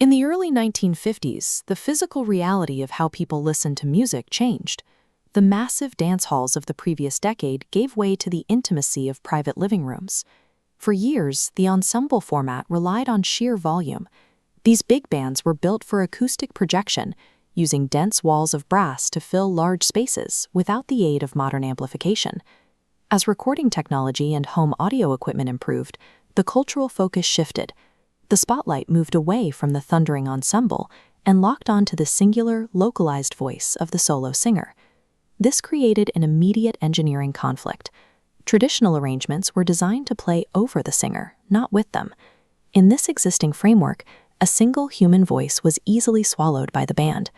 In the early 1950s, the physical reality of how people listened to music changed. The massive dance halls of the previous decade gave way to the intimacy of private living rooms. For years, the ensemble format relied on sheer volume. These big bands were built for acoustic projection, using dense walls of brass to fill large spaces without the aid of modern amplification. As recording technology and home audio equipment improved, the cultural focus shifted. The spotlight moved away from the thundering ensemble and locked onto the singular, localized voice of the solo singer. This created an immediate engineering conflict. Traditional arrangements were designed to play over the singer, not with them. In this existing framework, a single human voice was easily swallowed by the band.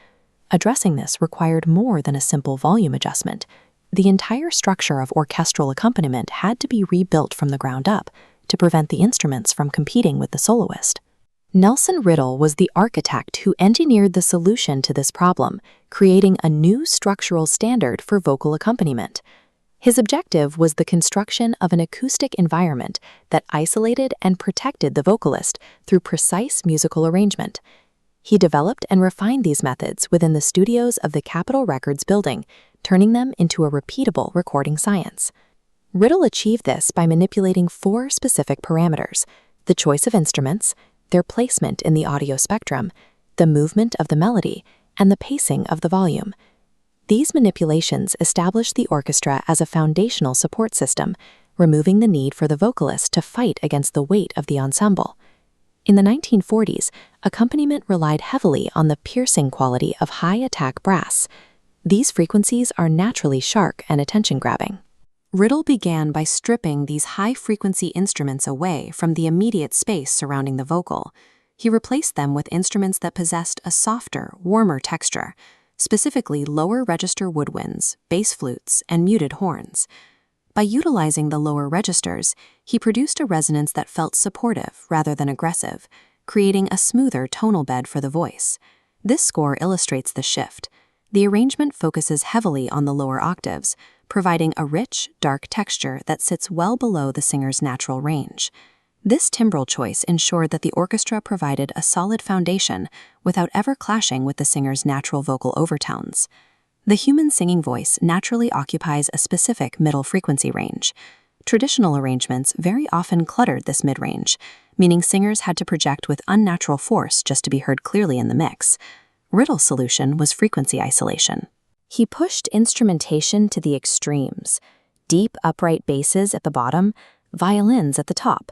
Addressing this required more than a simple volume adjustment. The entire structure of orchestral accompaniment had to be rebuilt from the ground up to prevent the instruments from competing with the soloist. Nelson Riddle was the architect who engineered the solution to this problem, creating a new structural standard for vocal accompaniment. His objective was the construction of an acoustic environment that isolated and protected the vocalist through precise musical arrangement. He developed and refined these methods within the studios of the Capitol Records building, turning them into a repeatable recording science. Riddle achieved this by manipulating 4 specific parameters: the choice of instruments, their placement in the audio spectrum, the movement of the melody, and the pacing of the volume. These manipulations established the orchestra as a foundational support system, removing the need for the vocalist to fight against the weight of the ensemble. In the 1940s, accompaniment relied heavily on the piercing quality of high-attack brass. These frequencies are naturally sharp and attention-grabbing. Riddle began by stripping these high-frequency instruments away from the immediate space surrounding the vocal. He replaced them with instruments that possessed a softer, warmer texture, specifically lower register woodwinds, bass flutes, and muted horns. By utilizing the lower registers, he produced a resonance that felt supportive rather than aggressive, creating a smoother tonal bed for the voice. This score illustrates the shift. The arrangement focuses heavily on the lower octaves, providing a rich, dark texture that sits well below the singer's natural range. This timbral choice ensured that the orchestra provided a solid foundation without ever clashing with the singer's natural vocal overtones. The human singing voice naturally occupies a specific middle frequency range. Traditional arrangements very often cluttered this mid-range, meaning singers had to project with unnatural force just to be heard clearly in the mix. Riddle's solution was frequency isolation. He pushed instrumentation to the extremes: deep upright basses at the bottom, violins at the top.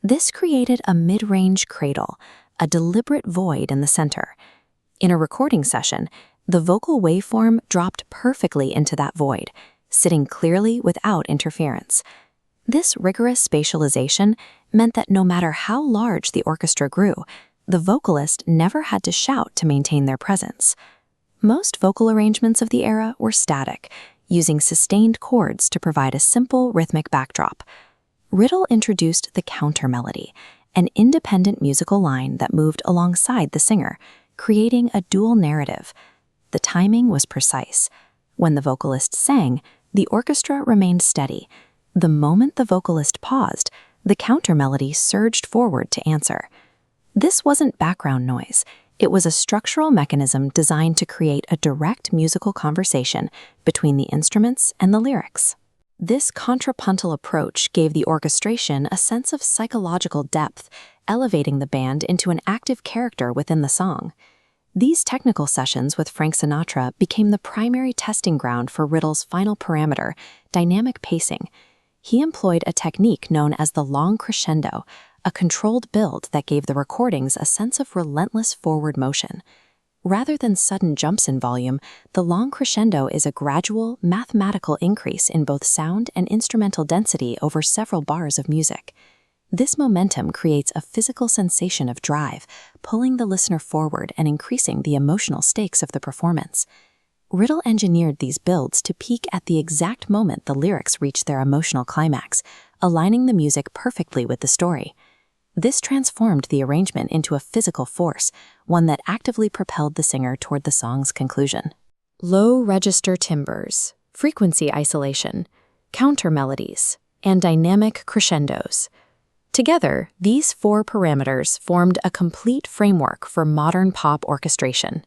This created a mid-range cradle, a deliberate void in the center. In a recording session, the vocal waveform dropped perfectly into that void, sitting clearly without interference. This rigorous spatialization meant that no matter how large the orchestra grew, the vocalist never had to shout to maintain their presence. Most vocal arrangements of the era were static, using sustained chords to provide a simple rhythmic backdrop. Riddle introduced the counter melody, an independent musical line that moved alongside the singer, creating a dual narrative. The timing was precise. When the vocalist sang, the orchestra remained steady. The moment the vocalist paused, the counter melody surged forward to answer. This wasn't background noise. It was a structural mechanism designed to create a direct musical conversation between the instruments and the lyrics. This contrapuntal approach gave the orchestration a sense of psychological depth, elevating the band into an active character within the song. These technical sessions with Frank Sinatra became the primary testing ground for Riddle's final parameter, dynamic pacing. He employed a technique known as the long crescendo, a controlled build that gave the recordings a sense of relentless forward motion. Rather than sudden jumps in volume, the long crescendo is a gradual, mathematical increase in both sound and instrumental density over several bars of music. This momentum creates a physical sensation of drive, pulling the listener forward and increasing the emotional stakes of the performance. Riddle engineered these builds to peak at the exact moment the lyrics reach their emotional climax, aligning the music perfectly with the story. This transformed the arrangement into a physical force, one that actively propelled the singer toward the song's conclusion. Low register timbres, frequency isolation, counter melodies, and dynamic crescendos. Together, these four parameters formed a complete framework for modern pop orchestration.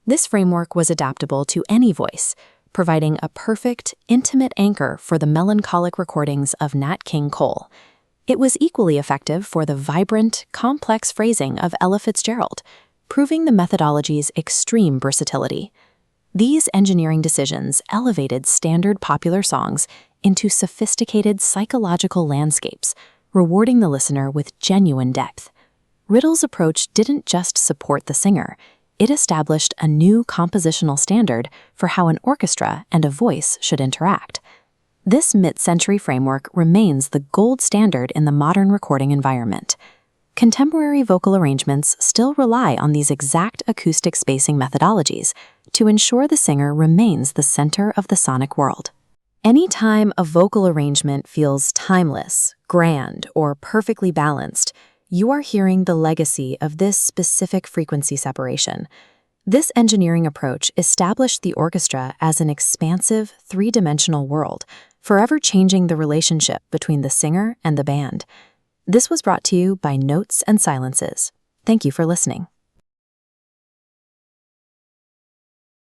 This framework was adaptable to any voice, providing a perfect, intimate anchor for the melancholic recordings of Nat King Cole. It was equally effective for the vibrant, complex phrasing of Ella Fitzgerald, proving the methodology's extreme versatility. These engineering decisions elevated standard popular songs into sophisticated psychological landscapes, rewarding the listener with genuine depth. Riddle's approach didn't just support the singer, it established a new compositional standard for how an orchestra and a voice should interact. This mid-century framework remains the gold standard in the modern recording environment. Contemporary vocal arrangements still rely on these exact acoustic spacing methodologies to ensure the singer remains the center of the sonic world. Anytime a vocal arrangement feels timeless, grand, or perfectly balanced, you are hearing the legacy of this specific frequency separation. This engineering approach established the orchestra as an expansive, three-dimensional world, forever changing the relationship between the singer and the band. This was brought to you by Notes and Silences. Thank you for listening.